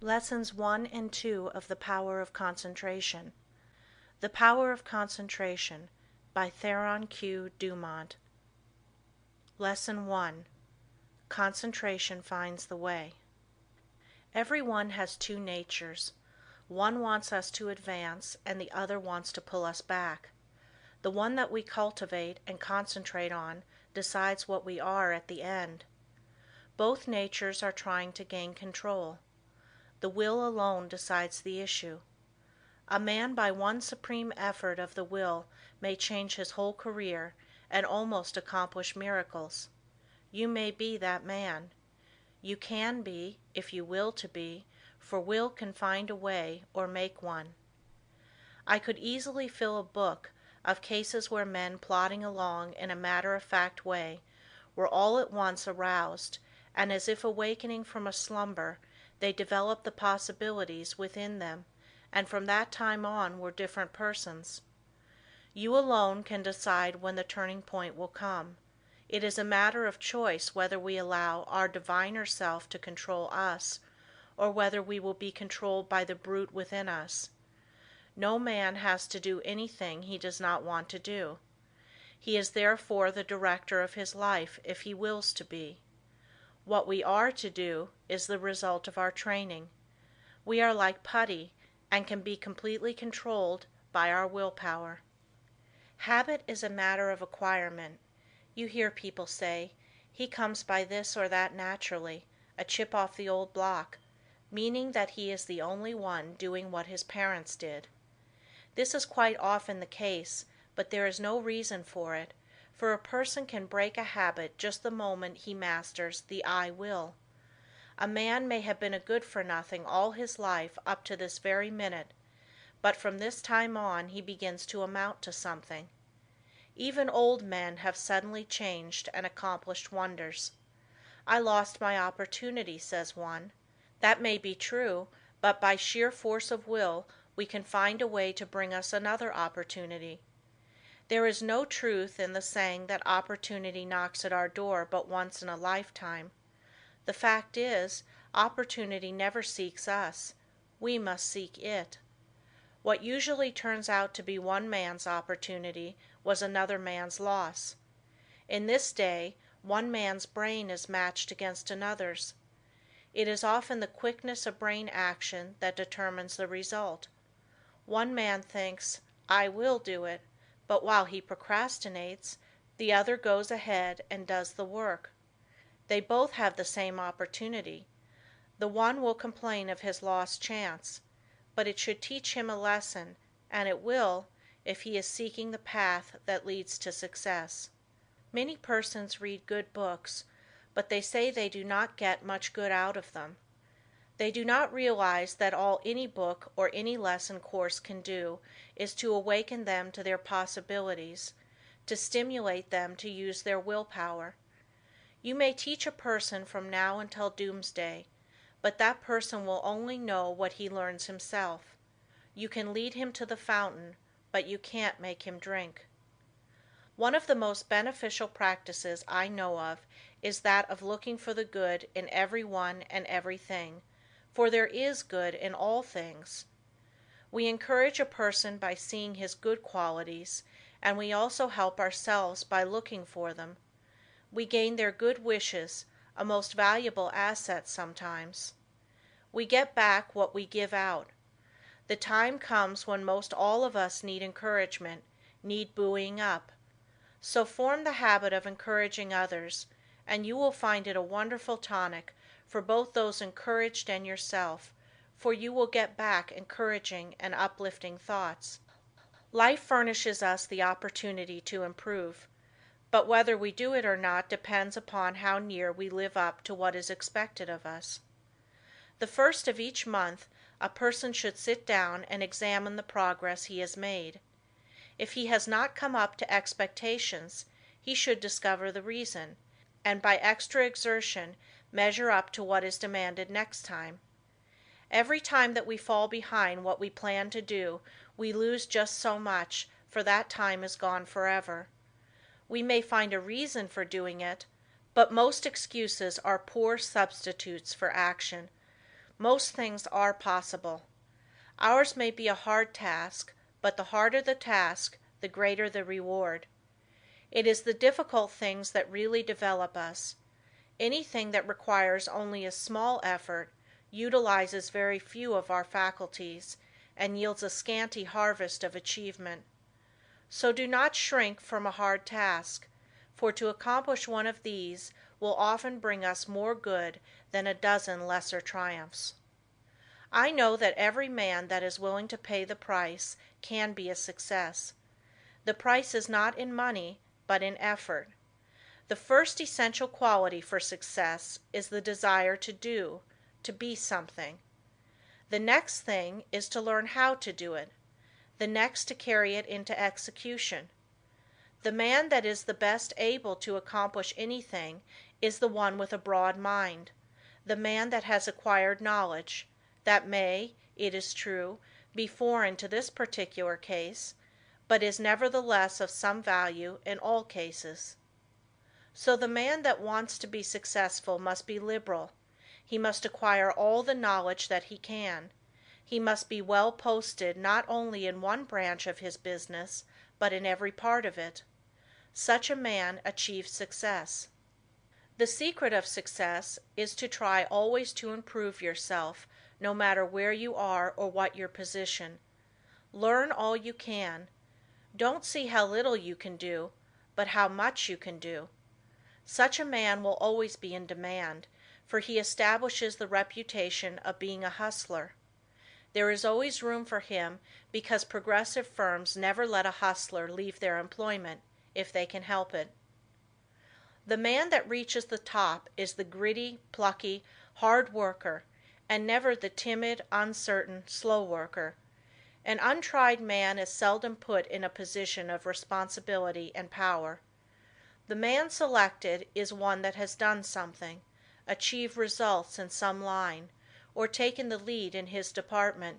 Lessons 1 and 2 of The Power of Concentration. The Power of Concentration by Theron Q. Dumont. Lesson 1. Concentration Finds the Way. Everyone has two natures. One wants us to advance and the other wants to pull us back. The one that we cultivate and concentrate on decides what we are at the end. Both natures are trying to gain control. The will alone decides the issue. A man by one supreme effort of the will may change his whole career and almost accomplish miracles. You may be that man. You can be, if you will to be, for will can find a way or make one. I could easily fill a book of cases where men plodding along in a matter-of-fact way were all at once aroused, and as if awakening from a slumber, they developed the possibilities within them, and from that time on were different persons. You alone can decide when the turning point will come. It is a matter of choice whether we allow our diviner self to control us, or whether we will be controlled by the brute within us. No man has to do anything he does not want to do. He is therefore the director of his life if he wills to be. What we are to do is the result of our training. We are like putty and can be completely controlled by our willpower. Habit is a matter of acquirement. You hear people say, "He comes by this or that naturally, a chip off the old block," meaning that he is the only one doing what his parents did. This is quite often the case, but there is no reason for it, for a person can break a habit just the moment he masters the "I will." A man may have been a good-for-nothing all his life up to this very minute, but from this time on he begins to amount to something. Even old men have suddenly changed and accomplished wonders. "I lost my opportunity," says one. That may be true, but by sheer force of will we can find a way to bring us another opportunity. There is no truth in the saying that opportunity knocks at our door but once in a lifetime. The fact is, opportunity never seeks us. We must seek it. What usually turns out to be one man's opportunity was another man's loss. In this day, one man's brain is matched against another's. It is often the quickness of brain action that determines the result. One man thinks, "I will do it," but while he procrastinates, the other goes ahead and does the work. They both have the same opportunity. The one will complain of his lost chance, but it should teach him a lesson, and it will, if he is seeking the path that leads to success. Many persons read good books, but they say they do not get much good out of them. They do not realize that all any book or any lesson course can do is to awaken them to their possibilities, to stimulate them to use their willpower. You may teach a person from now until doomsday, but that person will only know what he learns himself. You can lead him to the fountain, but you can't make him drink. One of the most beneficial practices I know of is that of looking for the good in everyone and everything, for there is good in all things. We encourage a person by seeing his good qualities, and we also help ourselves by looking for them. We gain their good wishes, a most valuable asset sometimes. We get back what we give out. The time comes when most all of us need encouragement, need buoying up. So form the habit of encouraging others, and you will find it a wonderful tonic for both those encouraged and yourself, for you will get back encouraging and uplifting thoughts. Life furnishes us the opportunity to improve, but whether we do it or not depends upon how near we live up to what is expected of us. The first of each month a person should sit down and examine the progress he has made. If he has not come up to expectations, he should discover the reason, and by extra exertion measure up to what is demanded next time. Every time that we fall behind what we plan to do, we lose just so much, for that time is gone forever. We may find a reason for doing it, but most excuses are poor substitutes for action. Most things are possible. Ours may be a hard task, but the harder the task, the greater the reward. It is the difficult things that really develop us. Anything that requires only a small effort utilizes very few of our faculties and yields a scanty harvest of achievement. So do not shrink from a hard task, for to accomplish one of these will often bring us more good than a dozen lesser triumphs. I know that every man that is willing to pay the price can be a success. The price is not in money, but in effort. The first essential quality for success is the desire to do, to be something. The next thing is to learn how to do it. The next to carry it into execution. The man that is the best able to accomplish anything is the one with a broad mind, the man that has acquired knowledge, that may, it is true, be foreign to this particular case, but is nevertheless of some value in all cases. So the man that wants to be successful must be liberal. He must acquire all the knowledge that he can. He must be well posted not only in one branch of his business, but in every part of it. Such a man achieves success. The secret of success is to try always to improve yourself, no matter where you are or what your position. Learn all you can. Don't see how little you can do, but how much you can do. Such a man will always be in demand, for he establishes the reputation of being a hustler. There is always room for him because progressive firms never let a hustler leave their employment if they can help it. The man that reaches the top is the gritty, plucky, hard worker, and never the timid, uncertain, slow worker. An untried man is seldom put in a position of responsibility and power. The man selected is one that has done something, achieved results in some line, or taken the lead in his department.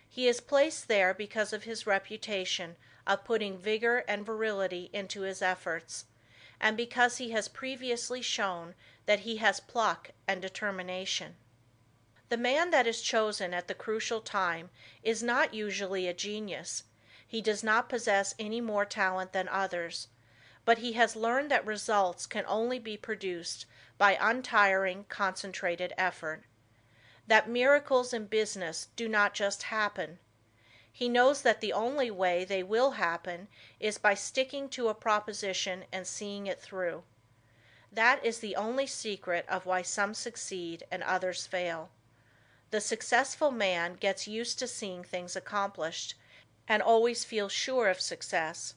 He is placed there because of his reputation of putting vigor and virility into his efforts, and because he has previously shown that he has pluck and determination. The man that is chosen at the crucial time is not usually a genius. He does not possess any more talent than others, but he has learned that results can only be produced by untiring, concentrated effort. That miracles in business do not just happen. He knows that the only way they will happen is by sticking to a proposition and seeing it through. That is the only secret of why some succeed and others fail. The successful man gets used to seeing things accomplished, and always feels sure of success.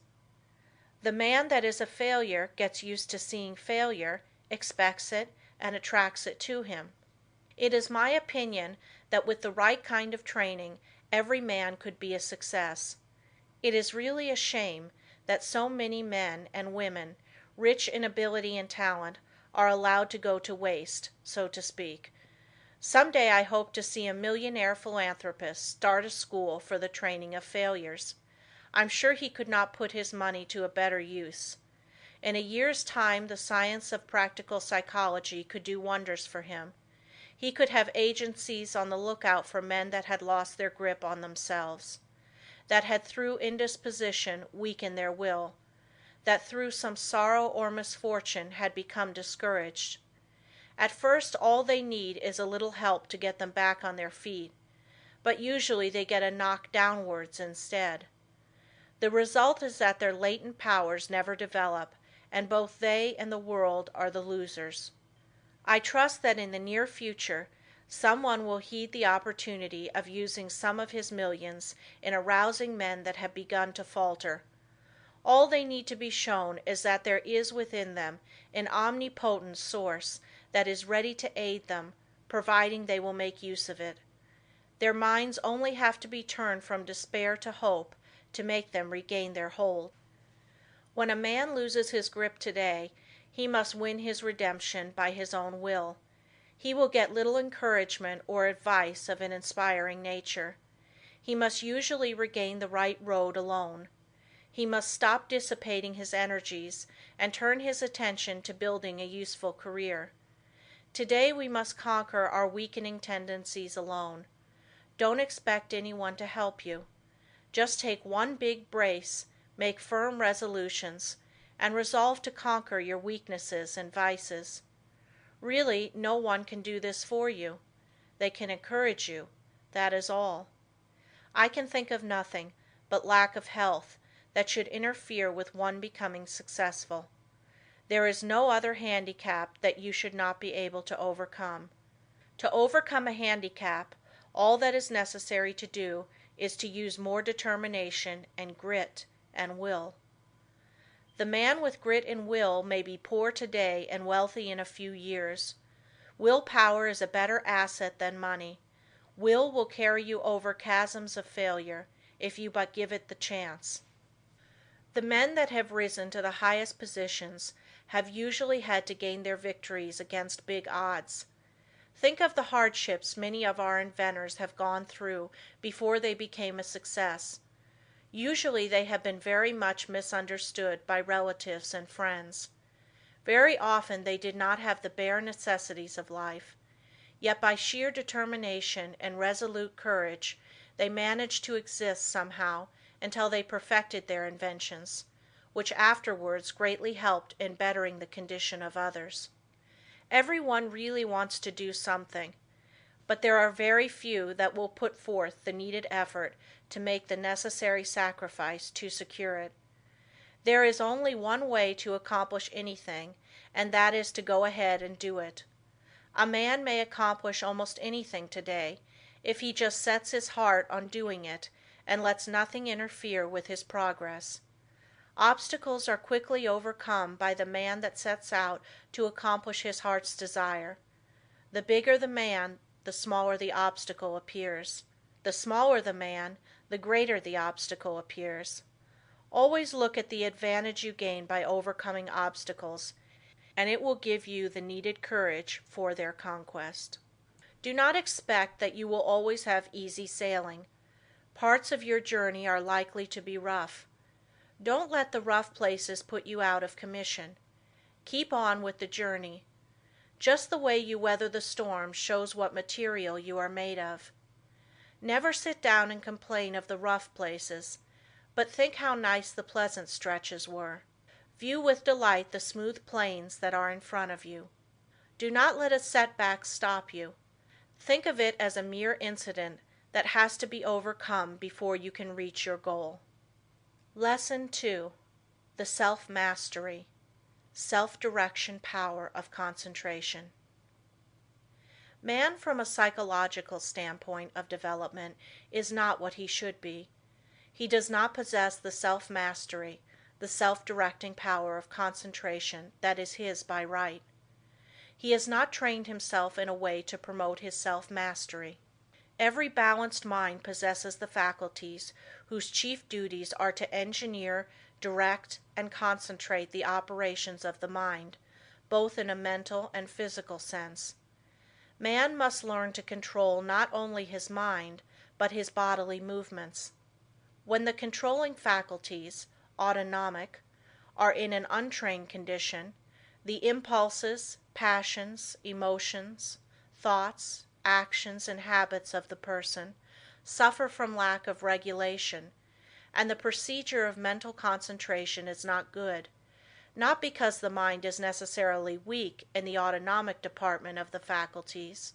The man that is a failure gets used to seeing failure, expects it, and attracts it to him. It is my opinion that with the right kind of training every man could be a success. It is really a shame that so many men and women, rich in ability and talent, are allowed to go to waste, so to speak. Some day I hope to see a millionaire philanthropist start a school for the training of failures. I'm sure he could not put his money to a better use. In a year's time the science of practical psychology could do wonders for him. He could have agencies on the lookout for men that had lost their grip on themselves, that had through indisposition weakened their will, that through some sorrow or misfortune had become discouraged. At first all they need is a little help to get them back on their feet, but usually they get a knock downwards instead. The result is that their latent powers never develop, and both they and the world are the losers. I trust that in the near future someone will heed the opportunity of using some of his millions in arousing men that have begun to falter. All they need to be shown is that there is within them an omnipotent source that is ready to aid them, providing they will make use of it. Their minds only have to be turned from despair to hope to make them regain their hold. When a man loses his grip today, he must win his redemption by his own will. He will get little encouragement or advice of an inspiring nature. He must usually regain the right road alone. He must stop dissipating his energies and turn his attention to building a useful career. Today we must conquer our weakening tendencies alone. Don't expect anyone to help you. Just take one big brace, make firm resolutions, and resolve to conquer your weaknesses and vices. Really, no one can do this for you. They can encourage you, that is all. I can think of nothing but lack of health that should interfere with one becoming successful. There is no other handicap that you should not be able to overcome. To overcome a handicap, all that is necessary to do is to use more determination and grit and will. The man with grit and will may be poor today and wealthy in a few years. Will power is a better asset than money. Will carry you over chasms of failure, if you but give it the chance. The men that have risen to the highest positions have usually had to gain their victories against big odds. Think of the hardships many of our inventors have gone through before they became a success. Usually they have been very much misunderstood by relatives and friends. Very often they did not have the bare necessities of life. Yet by sheer determination and resolute courage they managed to exist somehow until they perfected their inventions, which afterwards greatly helped in bettering the condition of others. Everyone really wants to do something, but there are very few that will put forth the needed effort to make the necessary sacrifice to secure it. There is only one way to accomplish anything, and that is to go ahead and do it. A man may accomplish almost anything today if he just sets his heart on doing it and lets nothing interfere with his progress. Obstacles are quickly overcome by the man that sets out to accomplish his heart's desire. The bigger the man, the smaller the obstacle appears. The smaller the man, the greater the obstacle appears. Always look at the advantage you gain by overcoming obstacles, and it will give you the needed courage for their conquest. Do not expect that you will always have easy sailing. Parts of your journey are likely to be rough. Don't let the rough places put you out of commission. Keep on with the journey. Just the way you weather the storm shows what material you are made of. Never sit down and complain of the rough places, but think how nice the pleasant stretches were. View with delight the smooth plains that are in front of you. Do not let a setback stop you. Think of it as a mere incident that has to be overcome before you can reach your goal. Lesson 2. The Self-Mastery, Self-Direction Power of Concentration. Man from a psychological standpoint of development is not what he should be. He does not possess the self-mastery, the self-directing power of concentration that is his by right. He has not trained himself in a way to promote his self-mastery. Every balanced mind possesses the faculties whose chief duties are to engineer, direct, and concentrate the operations of the mind, both in a mental and physical sense. Man must learn to control not only his mind, but his bodily movements. When the controlling faculties, autonomic, are in an untrained condition, the impulses, passions, emotions, thoughts, actions, and habits of the person suffer from lack of regulation, and the procedure of mental concentration is not good, not because the mind is necessarily weak in the autonomic department of the faculties,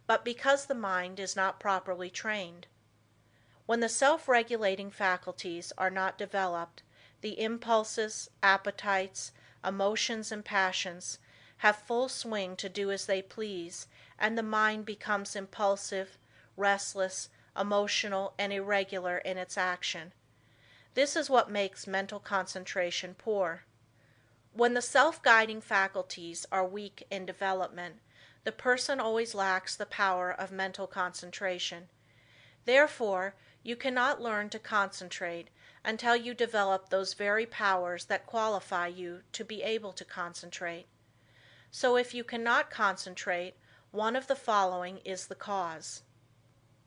but because the mind is not properly trained. When the self-regulating faculties are not developed, the impulses, appetites, emotions, and passions have full swing to do as they please, and the mind becomes impulsive, restless, emotional, and irregular in its action. This is what makes mental concentration poor. When the self-guiding faculties are weak in development, the person always lacks the power of mental concentration. Therefore, you cannot learn to concentrate until you develop those very powers that qualify you to be able to concentrate. So if you cannot concentrate, one of the following is the cause.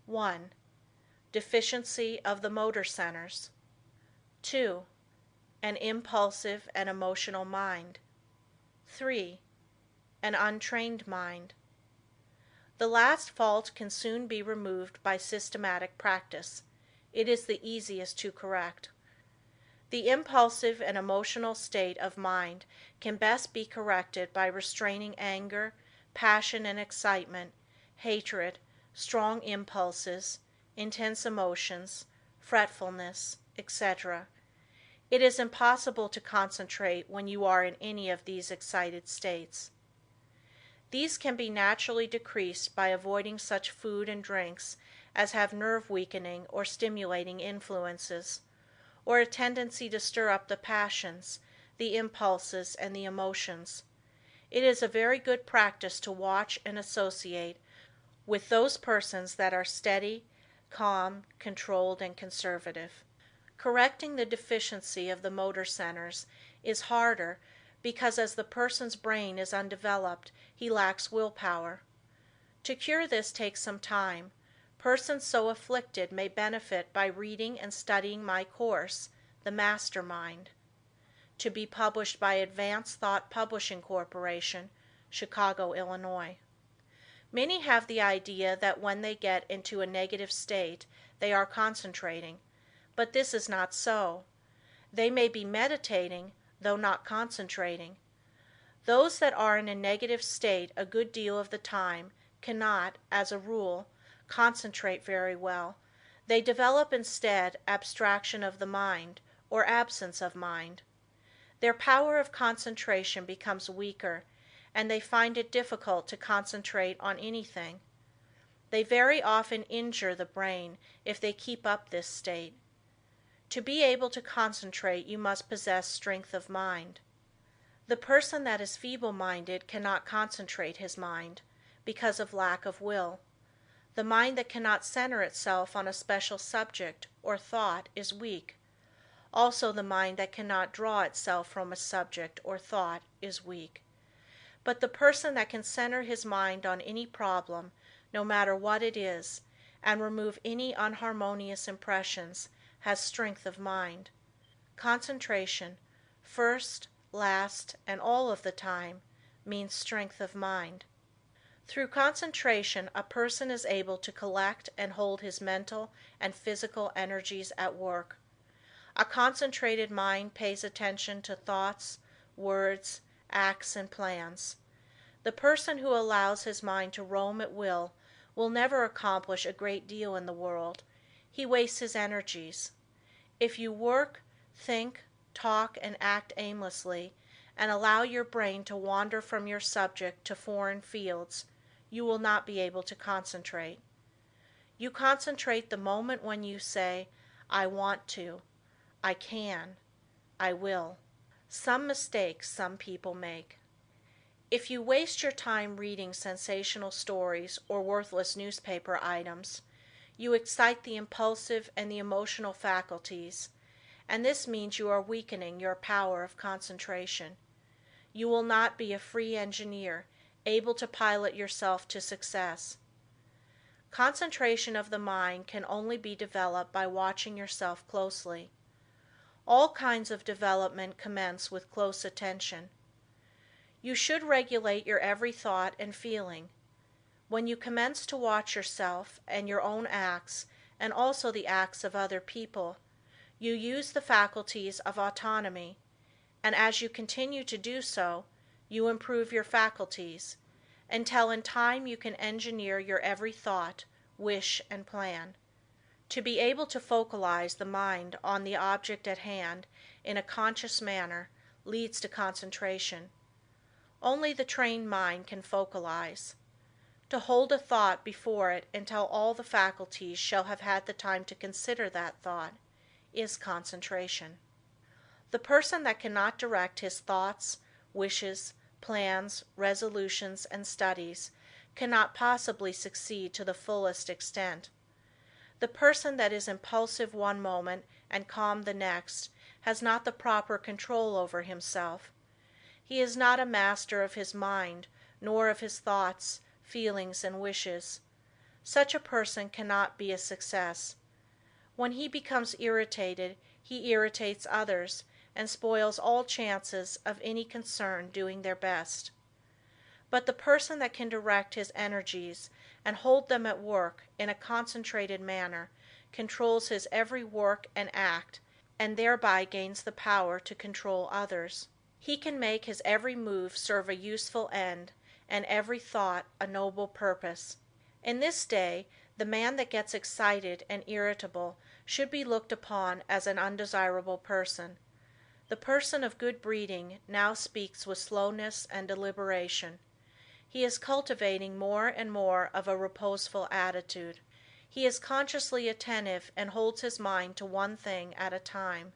1. Deficiency of the motor centers. 2. An impulsive and emotional mind. 3. an untrained mind. The last fault can soon be removed by systematic practice. It is the easiest to correct. The impulsive and emotional state of mind can best be corrected by restraining anger, passion and excitement, hatred, strong impulses, intense emotions, fretfulness, etc. It is impossible to concentrate when you are in any of these excited states. These can be naturally decreased by avoiding such food and drinks as have nerve weakening or stimulating influences, or a tendency to stir up the passions, the impulses and the emotions. It is a very good practice to watch and associate with those persons that are steady, calm, controlled and conservative. Correcting the deficiency of the motor centers is harder because as the person's brain is undeveloped, he lacks willpower. To cure this takes some time. Persons so afflicted may benefit by reading and studying my course, The Master Mind, to be published by Advanced Thought Publishing Corporation, Chicago, Illinois. Many have the idea that when they get into a negative state, they are concentrating, but this is not so. They may be meditating, though not concentrating. Those that are in a negative state a good deal of the time cannot, as a rule, concentrate very well. They develop instead abstraction of the mind, or absence of mind. Their power of concentration becomes weaker, and they find it difficult to concentrate on anything. They very often injure the brain if they keep up this state. To be able to concentrate you must possess strength of mind. The person that is feeble-minded cannot concentrate his mind, because of lack of will. The mind that cannot center itself on a special subject or thought is weak. Also the mind that cannot draw itself from a subject or thought is weak. But the person that can center his mind on any problem, no matter what it is, and remove any unharmonious impressions, has strength of mind. Concentration, first, last, and all of the time, means strength of mind. Through concentration a person is able to collect and hold his mental and physical energies at work. A concentrated mind pays attention to thoughts, words, acts and plans. The person who allows his mind to roam at will never accomplish a great deal in the world. He wastes his energies. If you work, think, talk and act aimlessly, and allow your brain to wander from your subject to foreign fields, you will not be able to concentrate. You concentrate the moment when you say, I want to, I can, I will. Some mistakes some people make. If you waste your time reading sensational stories or worthless newspaper items, you excite the impulsive and the emotional faculties, and this means you are weakening your power of concentration. You will not be a free engineer, able to pilot yourself to success. Concentration of the mind can only be developed by watching yourself closely. All kinds of development commence with close attention. You should regulate your every thought and feeling. When you commence to watch yourself and your own acts and also the acts of other people, you use the faculties of autonomy, and as you continue to do so, you improve your faculties, until in time you can engineer your every thought, wish and plan. To be able to focalize the mind on the object at hand in a conscious manner leads to concentration. Only the trained mind can focalize. To hold a thought before it until all the faculties shall have had the time to consider that thought is concentration. The person that cannot direct his thoughts, wishes, plans, resolutions and studies cannot possibly succeed to the fullest extent. The person that is impulsive one moment and calm the next has not the proper control over himself. He is not a master of his mind, nor of his thoughts, feelings and wishes. Such a person cannot be a success. When he becomes irritated, he irritates others and spoils all chances of any concern doing their best. But the person that can direct his energies and hold them at work in a concentrated manner controls his every work and act, and thereby gains the power to control others. He can make his every move serve a useful end and every thought a noble purpose. In this day, the man that gets excited and irritable should be looked upon as an undesirable person. The person of good breeding now speaks with slowness and deliberation. He is cultivating more and more of a reposeful attitude. He is consciously attentive and holds his mind to one thing at a time.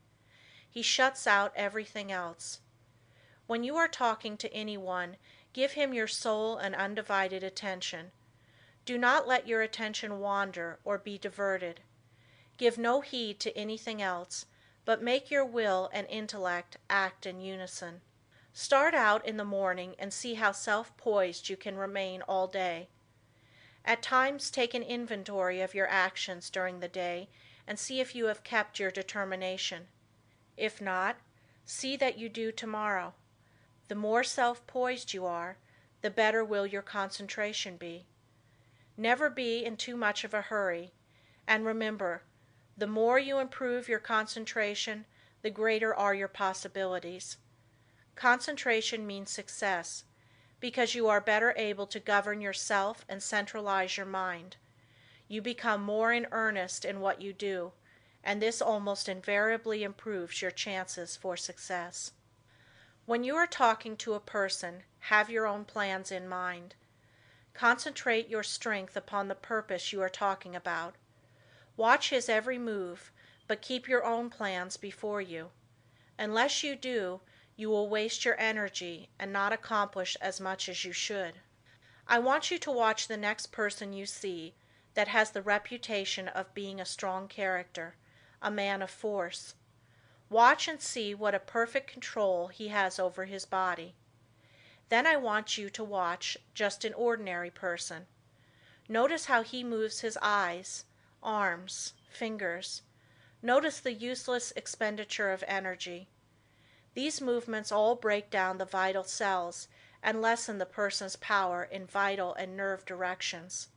He shuts out everything else. When you are talking to anyone, give him your sole and undivided attention. Do not let your attention wander or be diverted. Give no heed to anything else, but make your will and intellect act in unison. Start out in the morning and see how self-poised you can remain all day. At times take an inventory of your actions during the day and see if you have kept your determination. If not, see that you do tomorrow. The more self-poised you are, the better will your concentration be. Never be in too much of a hurry, and remember, the more you improve your concentration, the greater are your possibilities. Concentration means success, because you are better able to govern yourself and centralize your mind. You become more in earnest in what you do, and this almost invariably improves your chances for success. When you are talking to a person, have your own plans in mind. Concentrate your strength upon the purpose you are talking about. Watch his every move, but keep your own plans before you. Unless you do, you will waste your energy and not accomplish as much as you should. I want you to watch the next person you see that has the reputation of being a strong character, a man of force. Watch and see what a perfect control he has over his body. Then I want you to watch just an ordinary person. Notice how he moves his eyes, arms, fingers. Notice the useless expenditure of energy. These movements all break down the vital cells and lessen the person's power in vital and nerve directions.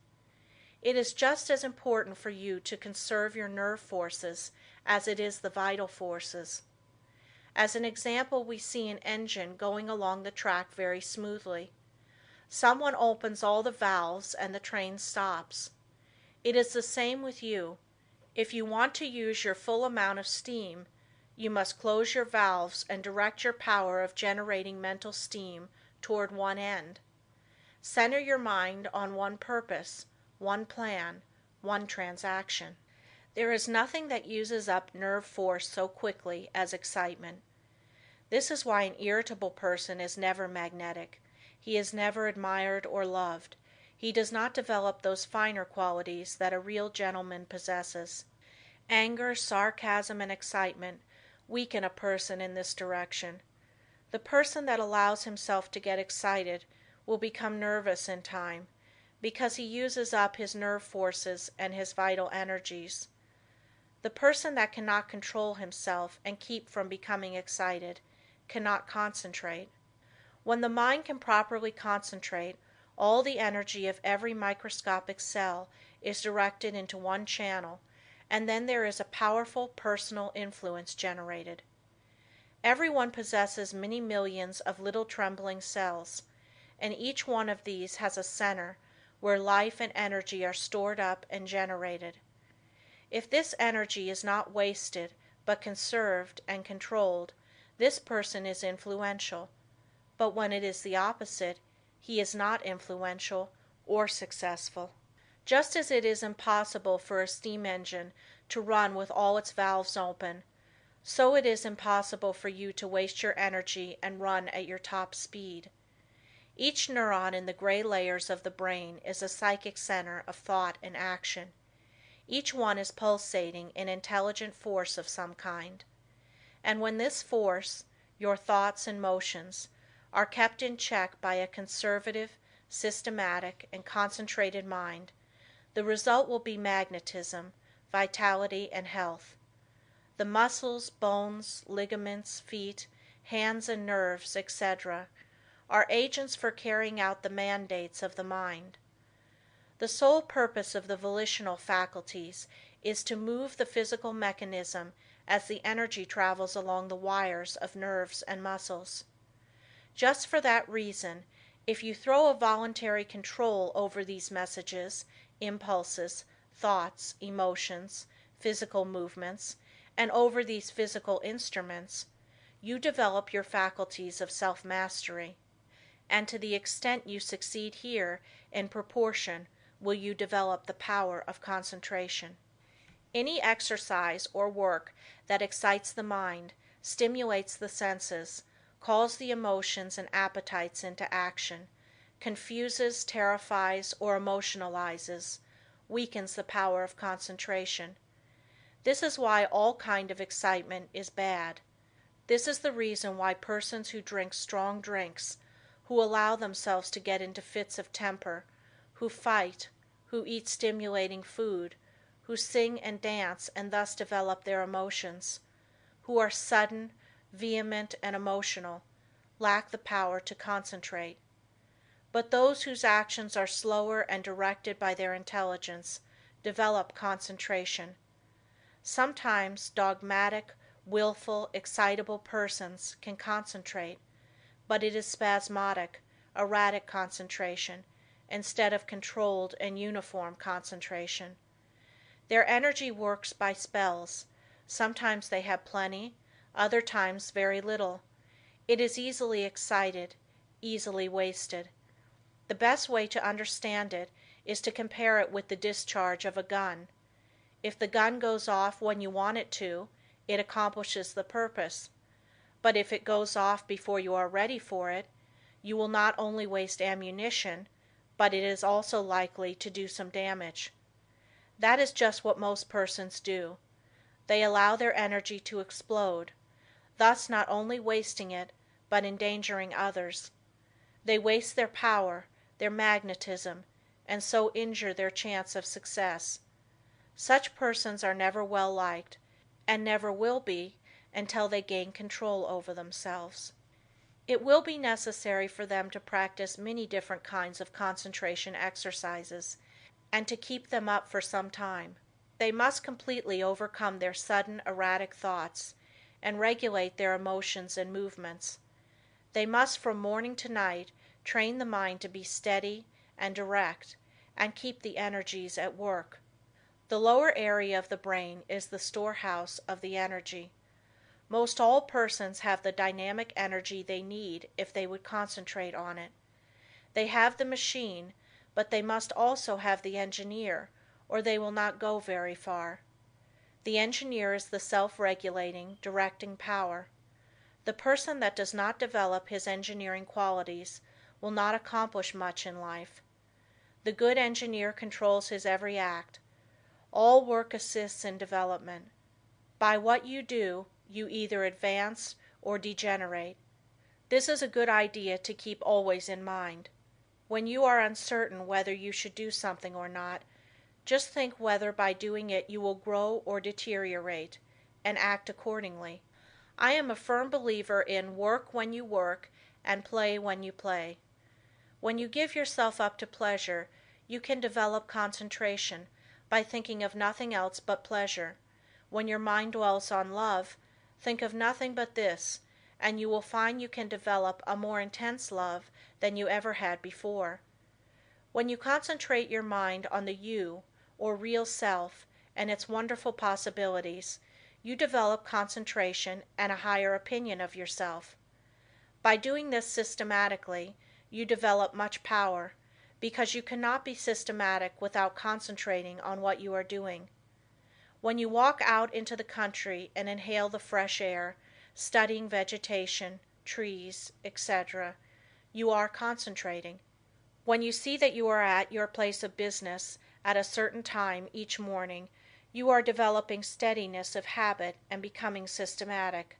It is just as important for you to conserve your nerve forces as it is the vital forces. As an example, we see an engine going along the track very smoothly. Someone opens all the valves and the train stops. It is the same with you. If you want to use your full amount of steam, you must close your valves and direct your power of generating mental steam toward one end. Center your mind on one purpose, one plan, one transaction. There is nothing that uses up nerve force so quickly as excitement. This is why an irritable person is never magnetic. He is never admired or loved. He does not develop those finer qualities that a real gentleman possesses. Anger, sarcasm, and excitement weaken a person in this direction. The person that allows himself to get excited will become nervous in time, because he uses up his nerve forces and his vital energies. The person that cannot control himself and keep from becoming excited cannot concentrate. When the mind can properly concentrate, all the energy of every microscopic cell is directed into one channel, and then there is a powerful personal influence generated. Everyone possesses many millions of little trembling cells, and each one of these has a center where life and energy are stored up and generated. If this energy is not wasted but conserved and controlled, this person is influential, but when it is the opposite, he is not influential or successful. Just as it is impossible for a steam engine to run with all its valves open, so it is impossible for you to waste your energy and run at your top speed. Each neuron in the gray layers of the brain is a psychic center of thought and action. Each one is pulsating in intelligent force of some kind. And when this force, your thoughts and motions, are kept in check by a conservative, systematic, and concentrated mind, the result will be magnetism, vitality, and health. The muscles, bones, ligaments, feet, hands, and nerves, etc., are agents for carrying out the mandates of the mind. The sole purpose of the volitional faculties is to move the physical mechanism as the energy travels along the wires of nerves and muscles. Just for that reason, if you throw a voluntary control over these messages, impulses, thoughts, emotions, physical movements, and over these physical instruments, you develop your faculties of self-mastery. And to the extent you succeed here, in proportion will you develop the power of concentration. Any exercise or work that excites the mind, stimulates the senses, calls the emotions and appetites into action, confuses, terrifies, or emotionalizes, weakens the power of concentration. This is why all kind of excitement is bad. This is the reason why persons who drink strong drinks, who allow themselves to get into fits of temper, who fight, who eat stimulating food, who sing and dance and thus develop their emotions, who are sudden, vehement, and emotional, lack the power to concentrate. But those whose actions are slower and directed by their intelligence develop concentration. Sometimes dogmatic, willful, excitable persons can concentrate, but it is spasmodic, erratic concentration, instead of controlled and uniform concentration. Their energy works by spells. Sometimes they have plenty, other times very little. It is easily excited, easily wasted. The best way to understand it is to compare it with the discharge of a gun. If the gun goes off when you want it to, it accomplishes the purpose. But if it goes off before you are ready for it, you will not only waste ammunition, but it is also likely to do some damage. That is just what most persons do. They allow their energy to explode, thus not only wasting it, but endangering others. They waste their power, their magnetism, and so injure their chance of success. Such persons are never well liked, and never will be until they gain control over themselves. It will be necessary for them to practice many different kinds of concentration exercises, and to keep them up for some time. They must completely overcome their sudden, erratic thoughts, and regulate their emotions and movements. They must from morning to night train the mind to be steady and direct, and keep the energies at work. The lower area of the brain is the storehouse of the energy. Most all persons have the dynamic energy they need if they would concentrate on it. They have the machine, but they must also have the engineer, or they will not go very far. The engineer is the self-regulating, directing power. The person that does not develop his engineering qualities will not accomplish much in life. The good engineer controls his every act. All work assists in development. By what you do, you either advance or degenerate. This is a good idea to keep always in mind. When you are uncertain whether you should do something or not, just think whether by doing it you will grow or deteriorate, and act accordingly. I am a firm believer in work when you work and play when you play. When you give yourself up to pleasure, you can develop concentration by thinking of nothing else but pleasure. When your mind dwells on love, think of nothing but this, and you will find you can develop a more intense love than you ever had before. When you concentrate your mind on the you, or real self, and its wonderful possibilities, you develop concentration and a higher opinion of yourself. By doing this systematically, you develop much power, because you cannot be systematic without concentrating on what you are doing. When you walk out into the country and inhale the fresh air, studying vegetation, trees, etc., you are concentrating. When you see that you are at your place of business at a certain time each morning, you are developing steadiness of habit and becoming systematic.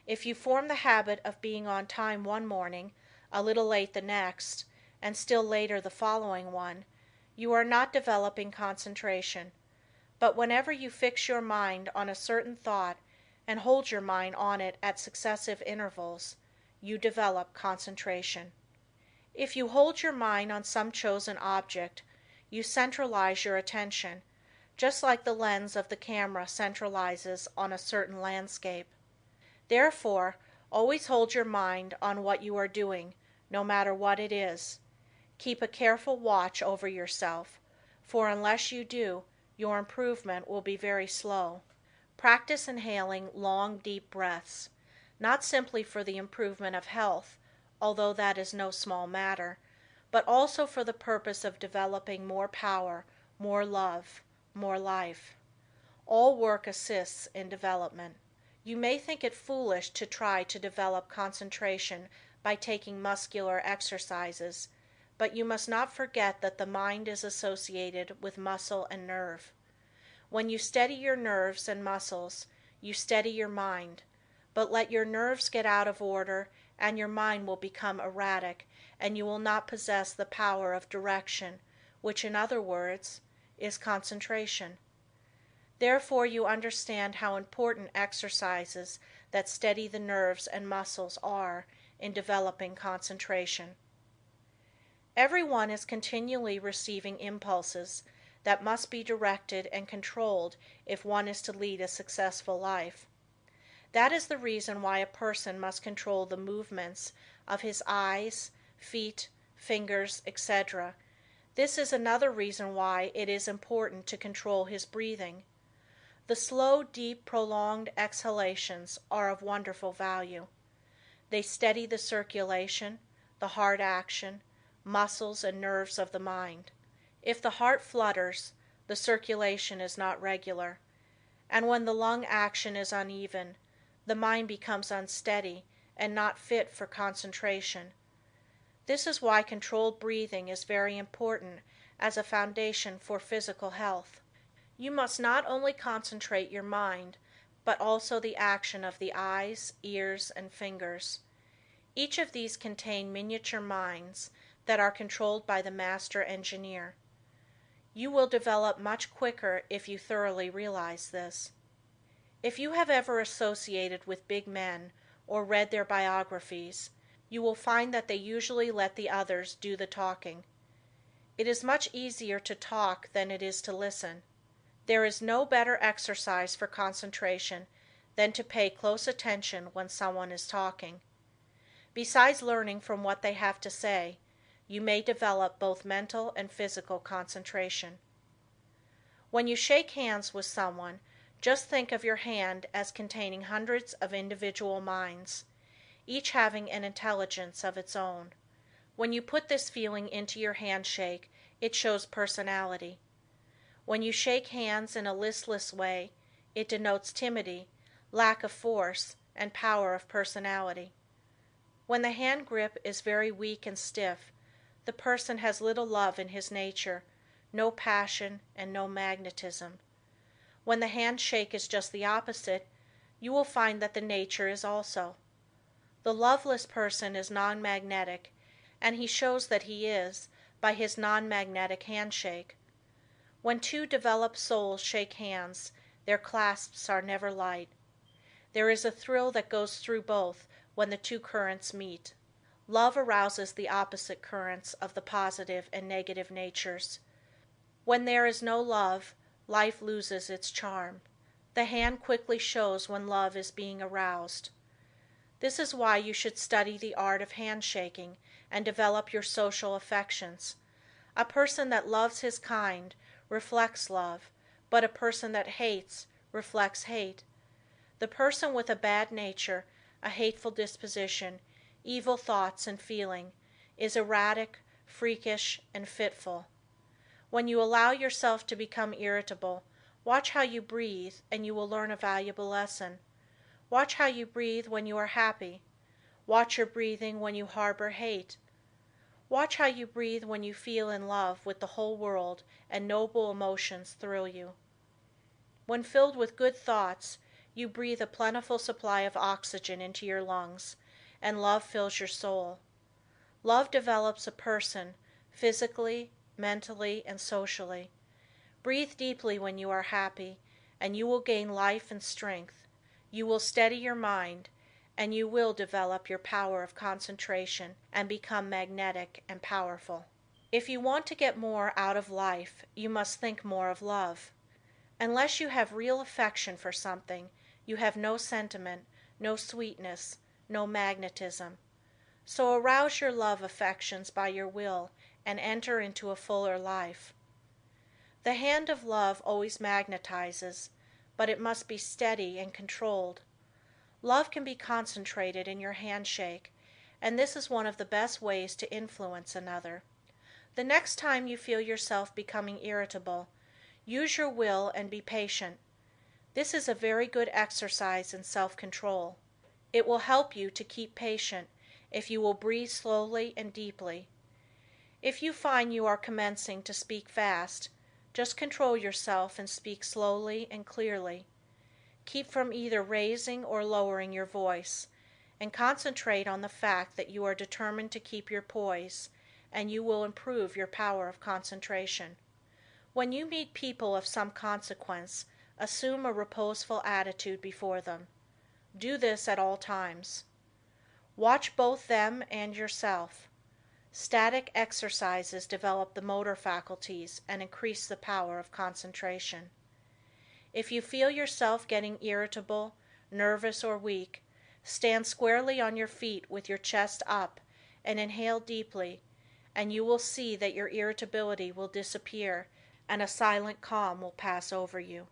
If you form the habit of being on time one morning, a little late the next, and still later the following one, you are not developing concentration. But whenever you fix your mind on a certain thought and hold your mind on it at successive intervals, you develop concentration. If you hold your mind on some chosen object, you centralize your attention, just like the lens of the camera centralizes on a certain landscape. Therefore, always hold your mind on what you are doing, no matter what it is. Keep a careful watch over yourself, for unless you do, your improvement will be very slow. Practice inhaling long, deep breaths, not simply for the improvement of health, although that is no small matter, but also for the purpose of developing more power, more love, more life. All work assists in development. You may think it foolish to try to develop concentration by taking muscular exercises, but you must not forget that the mind is associated with muscle and nerve. When you steady your nerves and muscles, you steady your mind, but let your nerves get out of order and your mind will become erratic and you will not possess the power of direction, which in other words, is concentration. Therefore you understand how important exercises that steady the nerves and muscles are in developing concentration. Everyone is continually receiving impulses that must be directed and controlled if one is to lead a successful life. That is the reason why a person must control the movements of his eyes, feet, fingers, etc. This is another reason why it is important to control his breathing. The slow, deep, prolonged exhalations are of wonderful value. They steady the circulation, the heart action, muscles and nerves of the mind. If the heart flutters, the circulation is not regular, and when the lung action is uneven, the mind becomes unsteady and not fit for concentration. This is why controlled breathing is very important as a foundation for physical health. You must not only concentrate your mind, but also the action of the eyes, ears, and fingers. Each of these contain miniature minds that are controlled by the master engineer. You will develop much quicker if you thoroughly realize this. If you have ever associated with big men or read their biographies, you will find that they usually let the others do the talking. It is much easier to talk than it is to listen. There is no better exercise for concentration than to pay close attention when someone is talking. Besides learning from what they have to say, you may develop both mental and physical concentration. When you shake hands with someone, just think of your hand as containing hundreds of individual minds, each having an intelligence of its own. When you put this feeling into your handshake, it shows personality. When you shake hands in a listless way, it denotes timidity, lack of force, and power of personality. When the hand grip is very weak and stiff, the person has little love in his nature, no passion, and no magnetism. When the handshake is just the opposite, you will find that the nature is also. The loveless person is non-magnetic, and he shows that he is by his non-magnetic handshake. When two developed souls shake hands, their clasps are never light. There is a thrill that goes through both when the two currents meet. Love arouses the opposite currents of the positive and negative natures. When there is no love, life loses its charm. The hand quickly shows when love is being aroused. This is why you should study the art of handshaking and develop your social affections. A person that loves his kind reflects love, but a person that hates reflects hate. The person with a bad nature, a hateful disposition, evil thoughts and feeling, is erratic, freakish, and fitful. When you allow yourself to become irritable, watch how you breathe and you will learn a valuable lesson. Watch how you breathe when you are happy. Watch your breathing when you harbor hate. Watch how you breathe when you feel in love with the whole world and noble emotions thrill you. When filled with good thoughts, you breathe a plentiful supply of oxygen into your lungs, and love fills your soul. Love develops a person, physically, mentally, and socially. Breathe deeply when you are happy, and you will gain life and strength. You will steady your mind, and you will develop your power of concentration and become magnetic and powerful. If you want to get more out of life, you must think more of love. Unless you have real affection for something, you have no sentiment, no sweetness, no magnetism. So arouse your love affections by your will and enter into a fuller life. The hand of love always magnetizes, but it must be steady and controlled. Love can be concentrated in your handshake, and this is one of the best ways to influence another. The next time you feel yourself becoming irritable, use your will and be patient. This is a very good exercise in self-control. It will help you to keep patient if you will breathe slowly and deeply. If you find you are commencing to speak fast, just control yourself and speak slowly and clearly. Keep from either raising or lowering your voice, and concentrate on the fact that you are determined to keep your poise, and you will improve your power of concentration. When you meet people of some consequence, assume a reposeful attitude before them. Do this at all times. Watch both them and yourself. Static exercises develop the motor faculties and increase the power of concentration. If you feel yourself getting irritable, nervous, or weak, stand squarely on your feet with your chest up and inhale deeply, and you will see that your irritability will disappear and a silent calm will pass over you.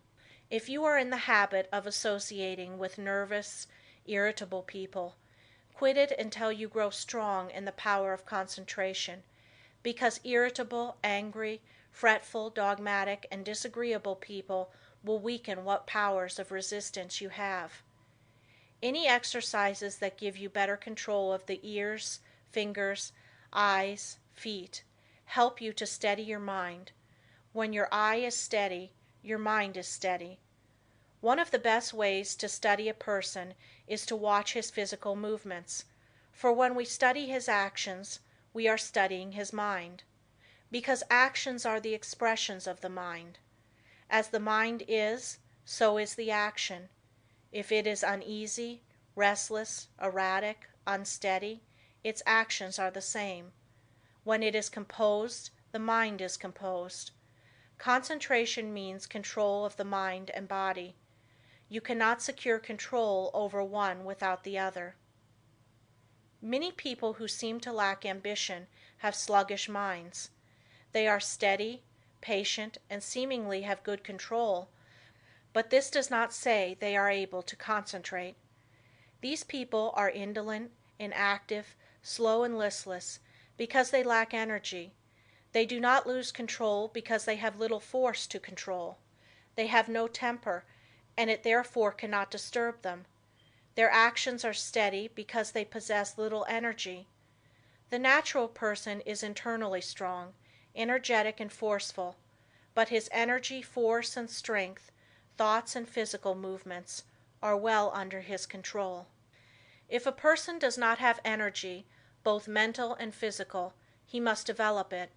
If you are in the habit of associating with nervous, irritable people, quit it until you grow strong in the power of concentration, because irritable, angry, fretful, dogmatic, and disagreeable people will weaken what powers of resistance you have. Any exercises that give you better control of the ears, fingers, eyes, feet, help you to steady your mind. When your eye is steady, your mind is steady. One of the best ways to study a person is to watch his physical movements, for when we study his actions, we are studying his mind, because actions are the expressions of the mind. As the mind is, so is the action. If it is uneasy, restless, erratic, unsteady, its actions are the same. When it is composed, the mind is composed. Concentration means control of the mind and body. You cannot secure control over one without the other. Many people who seem to lack ambition have sluggish minds. They are steady, patient, and seemingly have good control, but this does not say they are able to concentrate. These people are indolent, inactive, slow, and listless because they lack energy. They do not lose control because they have little force to control. They have no temper, and it therefore cannot disturb them. Their actions are steady because they possess little energy. The natural person is internally strong, energetic, and forceful, but his energy, force, and strength, thoughts, and physical movements are well under his control. If a person does not have energy, both mental and physical, he must develop it.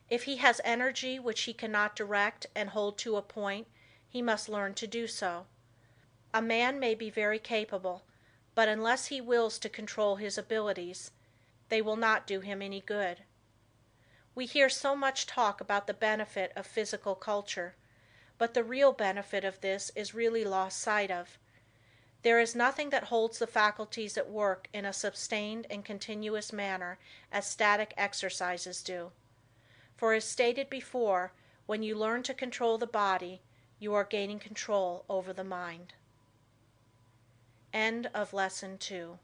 If he has energy which he cannot direct and hold to a point, he must learn to do so. A man may be very capable, but unless he wills to control his abilities, they will not do him any good. We hear so much talk about the benefit of physical culture, but the real benefit of this is really lost sight of. There is nothing that holds the faculties at work in a sustained and continuous manner as static exercises do. For as stated before, when you learn to control the body, you are gaining control over the mind. End of Lesson 2.